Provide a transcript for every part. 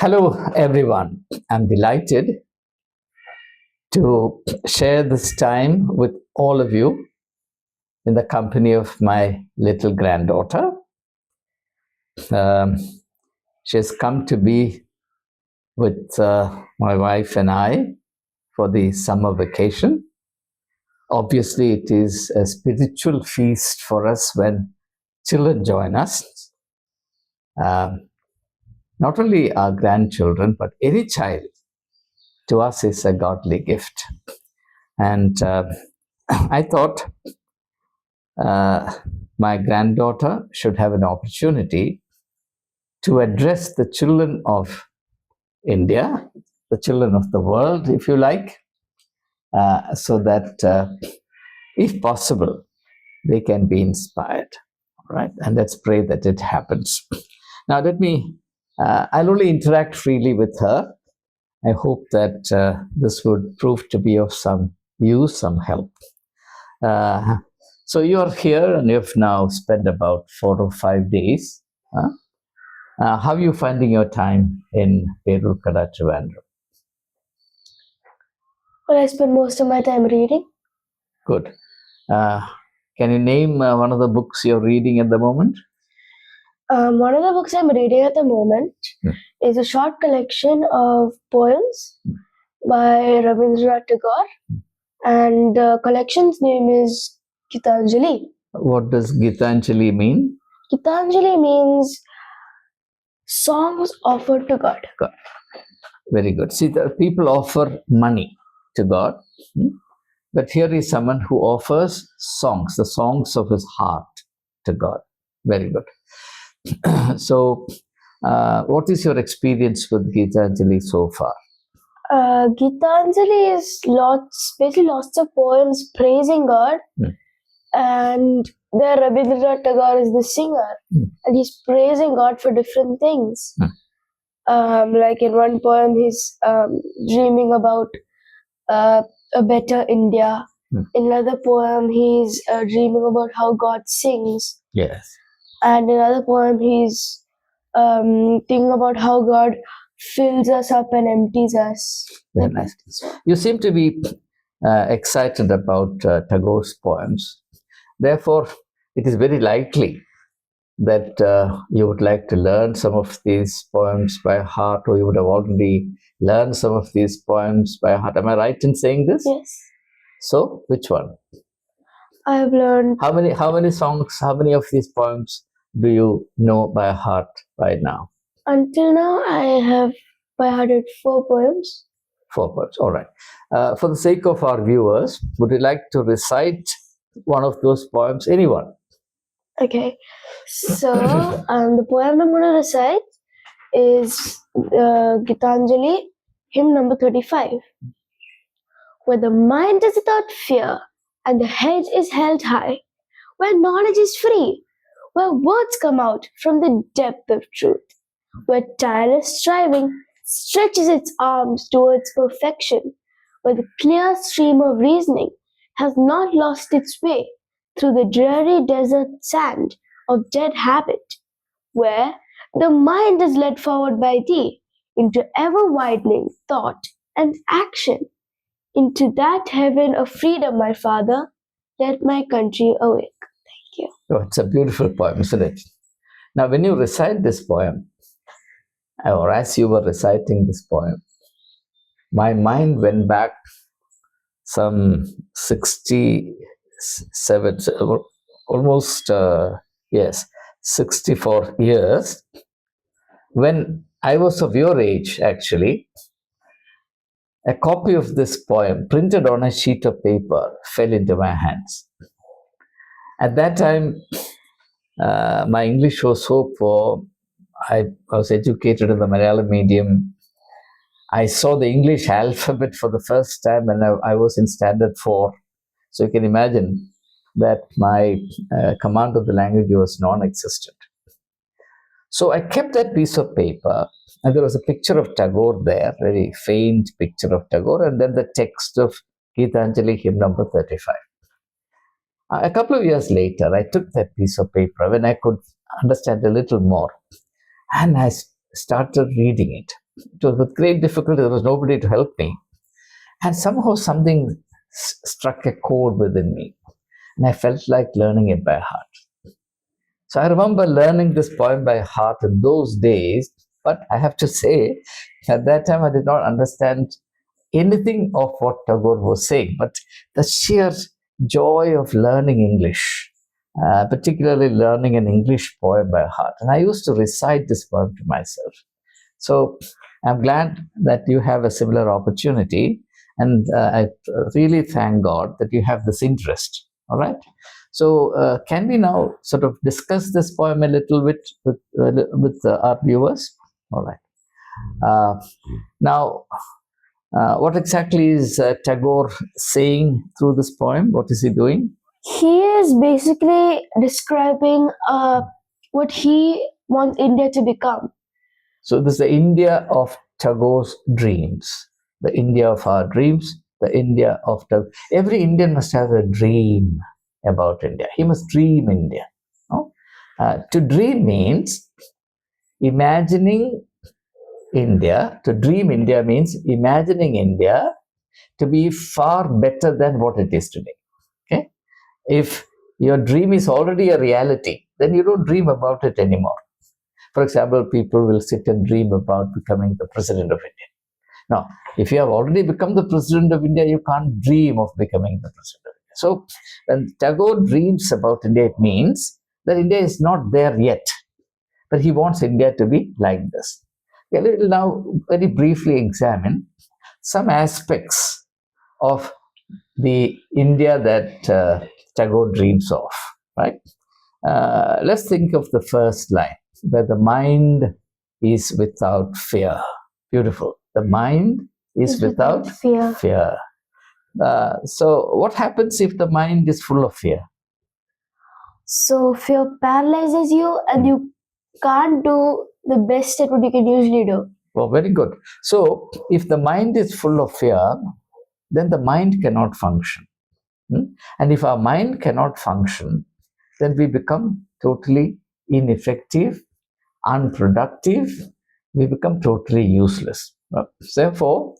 Hello, everyone. I'm delighted to share this time with all of you in the company of my little granddaughter. Um, she has come to be with my wife and I for the summer vacation. Obviously, it is a spiritual feast for us when children join us. Not only our grandchildren, but any child to us is a godly gift. And I thought my granddaughter should have an opportunity to address the children of India, the children of the world, if you like, so that if possible, they can be inspired. All right, and let's pray that it happens. Now, I'll only interact freely with her. I hope that this would prove to be of some use, some help. So you're here and you've now spent about 4 or 5 days. How are you finding your time in Perukada, Trivandrum? Well, I spend most of my time reading. Good. Can you name one of the books you're reading at the moment? One of the books I'm reading at the moment is a short collection of poems by Rabindranath Tagore, and the collection's name is Gitanjali. What does Gitanjali mean? Gitanjali means songs offered to God. God. Very good. See, the people offer money to God, but here is someone who offers songs, the songs of his heart to God. Very good. So, what is your experience with Gitanjali so far? Gitanjali is lots of poems praising God, and there Rabindranath Tagore is the singer, and he's praising God for different things. Like in one poem, he's dreaming about a better India. In another poem, he's dreaming about how God sings. Yes. And in another poem, he's thinking about how God fills us up and empties us. Very nice. You seem to be excited about Tagore's poems. Therefore, it is very likely that you would like to learn some of these poems by heart, or you would have already learned some of these poems by heart. Am I right in saying this? Yes. So, which one? I have learned. How many songs, how many of these poems do you know by heart right now? Until now, I have by hearted 4 poems. 4 poems, all right. For the sake of our viewers, would you like to recite one of those poems? Anyone? Okay. So, the poem I'm going to recite is Gitanjali, hymn number 35. Where the mind is without fear and the head is held high, where knowledge is free, where words come out from the depth of truth, where tireless striving stretches its arms towards perfection, where the clear stream of reasoning has not lost its way through the dreary desert sand of dead habit, where the mind is led forward by thee into ever-widening thought and action, into that heaven of freedom, my Father, let my country awake. Thank you. Oh, it's a beautiful poem, isn't it? Now, when you recite this poem, or as you were reciting this poem, my mind went back some 67, almost, 64 years, when I was of your age, actually. A copy of this poem, printed on a sheet of paper, fell into my hands. At that time, my English was so poor. I was educated in the Malayalam medium. I saw the English alphabet for the first time when I was in standard 4. So you can imagine that my command of the language was non-existent. So I kept that piece of paper, and there was a picture of Tagore there, very faint picture of Tagore, and then the text of Gitanjali, hymn number 35. A couple of years later, I took that piece of paper when I could understand a little more, and I started reading it. It was with great difficulty. There was nobody to help me. And somehow something struck a chord within me. And I felt like learning it by heart. So I remember learning this poem by heart in those days. But I have to say, at that time, I did not understand anything of what Tagore was saying. But the sheer joy of learning English, particularly learning an English poem by heart. And I used to recite this poem to myself. So I'm glad that you have a similar opportunity. And I really thank God that you have this interest. All right. So can we now sort of discuss this poem a little bit with our viewers? All right. Now, what exactly is Tagore saying through this poem? What is he doing? He is basically describing what he wants India to become. So this is the India of Tagore's dreams, the India of our dreams, the India of Tagore. Every Indian must have a dream about India. He must dream India. No? To dream means imagining India. To dream India means imagining India to be far better than what it is today. Okay? If your dream is already a reality, then you don't dream about it anymore. For example, people will sit and dream about becoming the president of India. Now, if you have already become the president of India, you can't dream of becoming the president of India. So, when Tagore dreams about India, it means that India is not there yet, but he wants India to be like this. Okay, we'll now very briefly examine some aspects of the India that Tagore dreams of, right? Let's think of the first line, where the mind is without fear. Beautiful. The mind is without fear. So, what happens if the mind is full of fear? So fear paralyzes you and you can't do the best at what you can usually do. Oh, very good. So, if the mind is full of fear, then the mind cannot function. And if our mind cannot function, then we become totally ineffective, unproductive, we become totally useless. Therefore,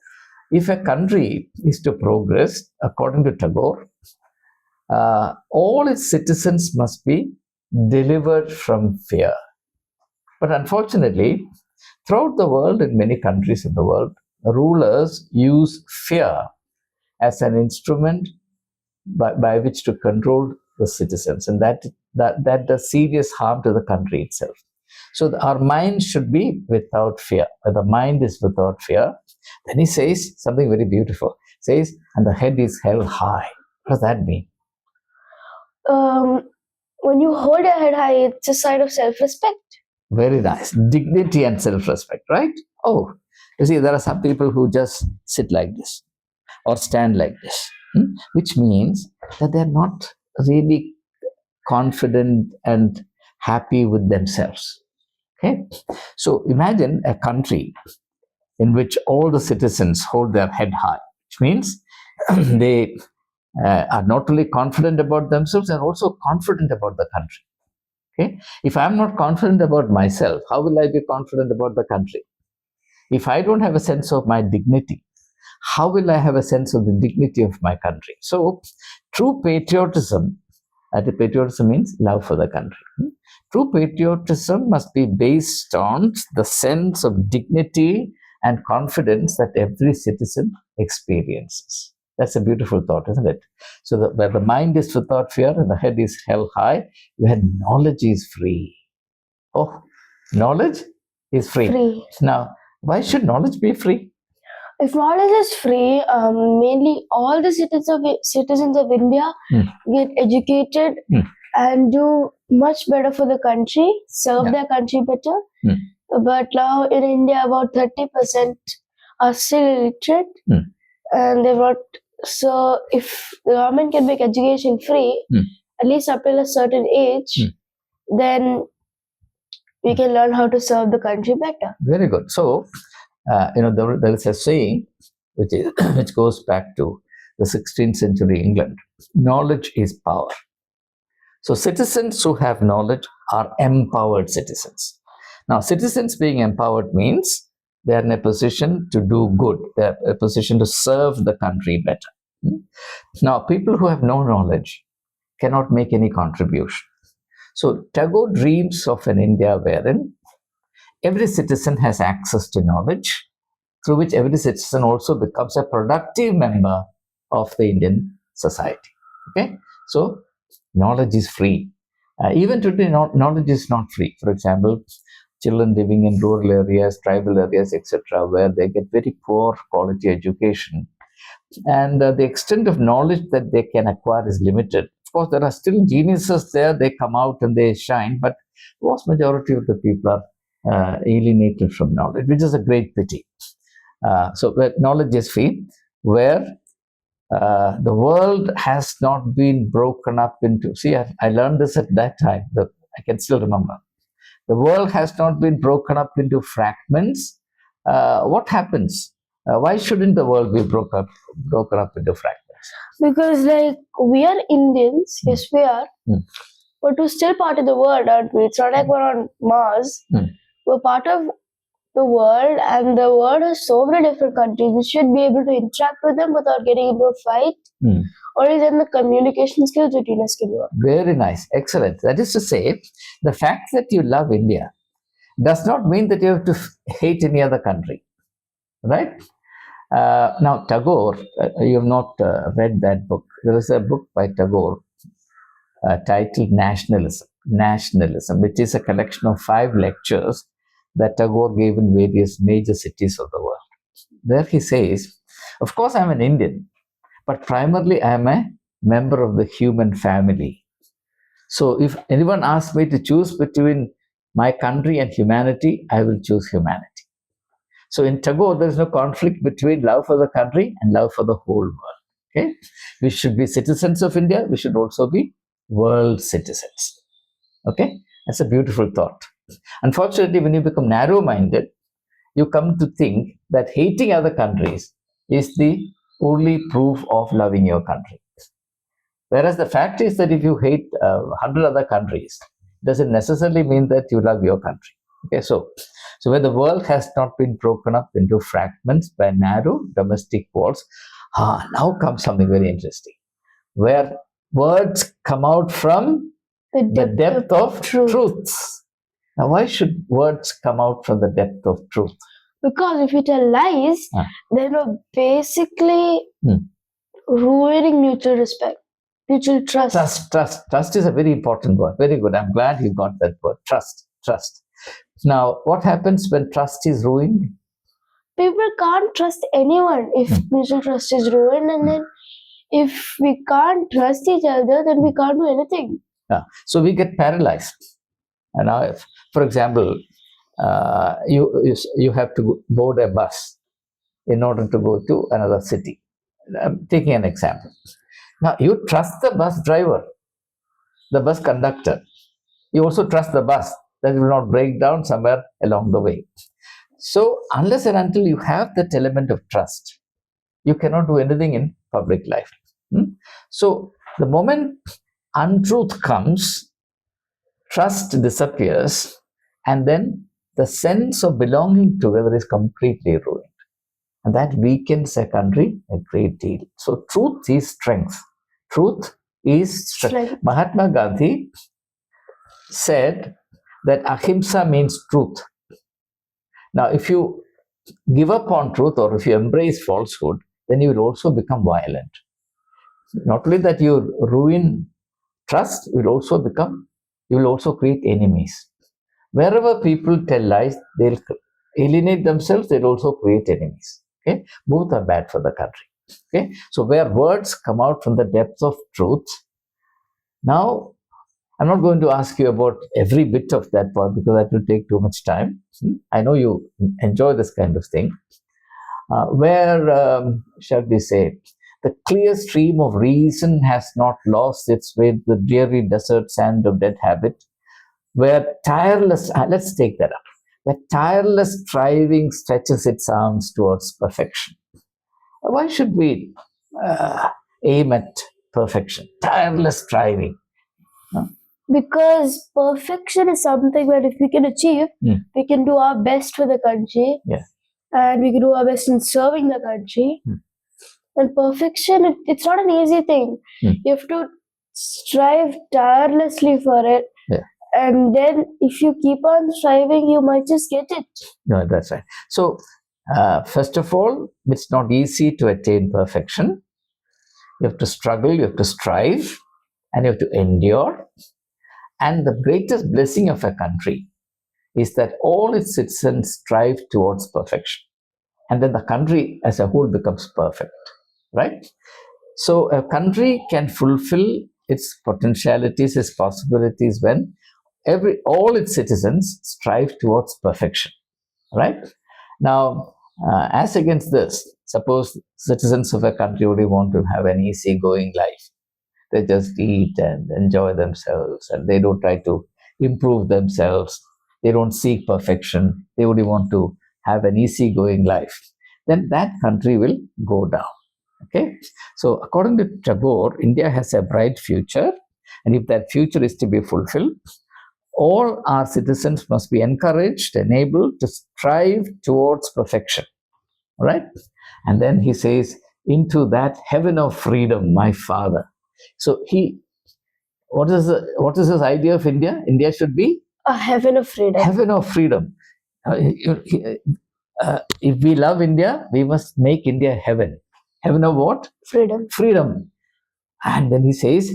if a country is to progress, according to Tagore, all its citizens must be delivered from fear. But unfortunately, throughout the world, in many countries in the world, rulers use fear as an instrument by which to control the citizens, and that does serious harm to the country itself. So our mind should be without fear. When the mind is without fear, then he says something very beautiful. He says, and the head is held high. What does that mean? When you hold your head high, it's a sign of self-respect. Very nice. Dignity and self-respect, right? Oh, you see, there are some people who just sit like this or stand like this, which means that they're not really confident and happy with themselves. Okay, so imagine a country in which all the citizens hold their head high, which means they are not only confident about themselves, they're also confident about the country. Okay, if I'm not confident about myself, how will I be confident about the country? If I don't have a sense of my dignity, how will I have a sense of the dignity of my country? So, true patriotism, patriotism means love for the country. True patriotism must be based on the sense of dignity and confidence that every citizen experiences. That's a beautiful thought, isn't it? So, where the mind is without fear and the head is held high, where knowledge is free. Oh, knowledge is free. Now, why should knowledge be free? If knowledge is free, mainly all the citizens of India get educated and do much better for the country, serve their country better. But now in India, about 30% are still illiterate, and they're not. So if the government can make education free, at least up till a certain age, then we can learn how to serve the country better. Very good. So, there is a saying which goes back to the 16th century England. Knowledge is power. So, citizens who have knowledge are empowered citizens. Now, citizens being empowered means They are in a position to do good. They are in a position to serve the country better. Now, people who have no knowledge cannot make any contribution. So, Tagore dreams of an India wherein every citizen has access to knowledge, through which every citizen also becomes a productive member of the Indian society. Okay, so knowledge is free. Even today, knowledge is not free. For example, children living in rural areas, tribal areas, etc., where they get very poor quality education, and the extent of knowledge that they can acquire is limited. Of course, there are still geniuses there, they come out and they shine, but vast majority of the people are alienated from knowledge, which is a great pity. So, where knowledge is free, where the world has not been broken up into. See, I learned this at that time. I can still remember. The world has not been broken up into fragments. What happens? Why shouldn't the world be broken up into fragments? Because like we are Indians, yes we are, but we're still part of the world, aren't we? It's not like we're on Mars. We're part of the world, and the world has so many different countries. We should be able to interact with them without getting into a fight, or is in the communication skills between us can work. Very nice, excellent. That is to say, the fact that you love India does not mean that you have to hate any other country, right? Now, Tagore, you have not read that book. There is a book by Tagore titled Nationalism, which is a collection of 5 lectures that Tagore gave in various major cities of the world. There he says, of course, I'm an Indian, but primarily I am a member of the human family. So if anyone asks me to choose between my country and humanity, I will choose humanity. So in Tagore, there is no conflict between love for the country and love for the whole world. Okay, we should be citizens of India. We should also be world citizens. Okay, that's a beautiful thought. Unfortunately, when you become narrow-minded, you come to think that hating other countries is the only proof of loving your country. Whereas the fact is that if you hate 100 other countries, doesn't necessarily mean that you love your country. Okay, so where the world has not been broken up into fragments by narrow domestic walls, now comes something very interesting, where words come out from the depth of truth. Now, why should words come out from the depth of truth? Because if you tell lies, then we're basically ruining mutual respect, mutual trust. Trust is a very important word. Very good. I'm glad you got that word. Trust. Now, what happens when trust is ruined? People can't trust anyone if mutual trust is ruined, and then if we can't trust each other, then we can't do anything. So we get paralyzed. And now, for example, you have to board a bus in order to go to another city. I'm taking an example. Now, you trust the bus driver, the bus conductor. You also trust the bus that it will not break down somewhere along the way. So, unless and until you have that element of trust, you cannot do anything in public life. So, the moment untruth comes, trust disappears, and then the sense of belonging together is completely ruined. And that weakens a country a great deal. So, truth is strength. Truth is strength. Mahatma Gandhi said that ahimsa means truth. Now, if you give up on truth or if you embrace falsehood, then you will also become violent. Not only that you ruin trust, you will also create enemies. Wherever people tell lies, they'll alienate themselves, they'll also create enemies. Okay, both are bad for the country. Okay, so where words come out from the depths of truth. Now, I'm not going to ask you about every bit of that part because that will take too much time. I know you enjoy this kind of thing. Where, shall we say, the clear stream of reason has not lost its way to the dreary desert sand of dead habit, where tireless, let's take that up, where tireless striving stretches its arms towards perfection. Why should we aim at perfection? Tireless striving. Because perfection is something that if we can achieve, we can do our best for the country. Yeah. and we do our best in serving the country. And perfection, it's not an easy thing. You have to strive tirelessly for it. Yeah. And then if you keep on striving, you might just get it. No, that's right. So, first of all, it's not easy to attain perfection. You have to struggle, you have to strive, and you have to endure. And the greatest blessing of a country is that all its citizens strive towards perfection. And then the country as a whole becomes perfect, right? So a country can fulfill its potentialities, its possibilities when all its citizens strive towards perfection, right? Now, as against this, suppose citizens of a country only want to have an easygoing life. They just eat and enjoy themselves, and they don't try to improve themselves. They don't seek perfection. They only want to have an easygoing life. Then that country will go down. Okay. So according to Tagore, India has a bright future, and if that future is to be fulfilled, all our citizens must be encouraged, enabled to strive towards perfection. Right? And then he says, into that heaven of freedom, my father. So what is his idea of India? India should be a heaven of freedom. Heaven of freedom. If we love India, we must make India heaven. Heaven of what? Freedom. Freedom. And then he says,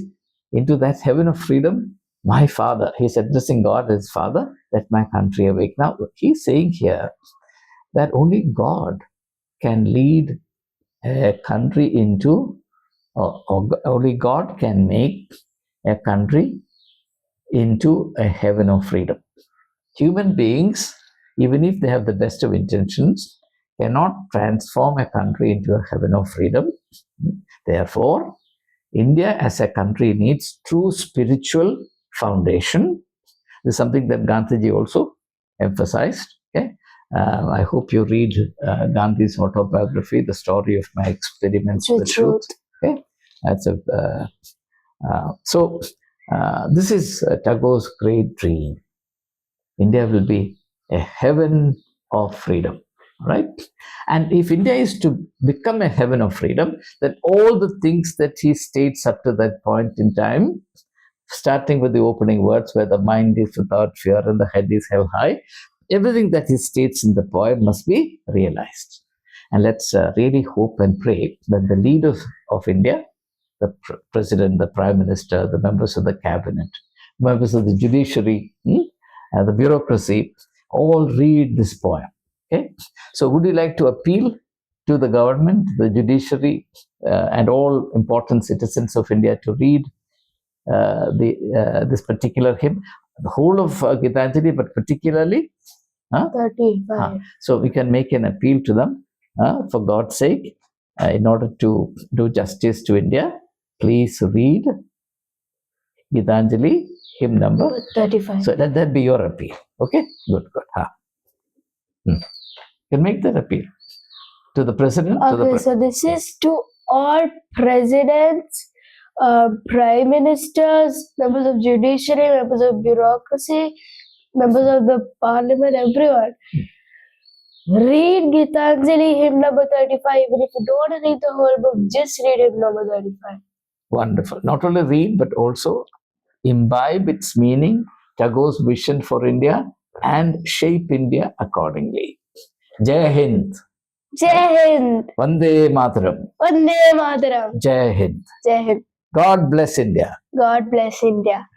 into that heaven of freedom, my father. He's addressing God as Father, let my country awake. Now, he's saying here that only God can lead a country into, or only God can make a country into a heaven of freedom. Human beings, even if they have the best of intentions, cannot transform a country into a heaven of freedom. Therefore, India as a country needs true spiritual foundation. This is something that Gandhiji also emphasized. Okay? I hope you read Gandhi's autobiography, The Story of My Experiments with Truth. Okay? That's this is Tagore's great dream. India will be a heaven of freedom, right? And if India is to become a heaven of freedom, then all the things that he states up to that point in time, starting with the opening words where the mind is without fear and the head is held high, everything that he states in the poem must be realized. And let's really hope and pray that the leaders of India, the president, the prime minister, the members of the cabinet, members of the judiciary, the bureaucracy, all read this poem. Okay, so would you like to appeal to the government, the judiciary, and all important citizens of India to read this particular hymn, the whole of Gitanjali, but particularly 35. So we can make an appeal to them for God's sake, in order to do justice to India. Please read Gitanjali, hymn number 35. So that be your appeal. Okay, good. You can make that appeal to the president. Okay, so this is to all presidents, prime ministers, members of judiciary, members of bureaucracy, members of the parliament, everyone. Read Gitanjali, hymn number 35. Even if you don't want to read the whole book, just read hymn number 35. Wonderful. Not only read, but also imbibe its meaning, Tagore's vision for India, and shape India accordingly. Jai Hind. Jai Hind. Vande Mataram. Vande Mataram. Jai Hind. Jai Hind. God bless India. God bless India.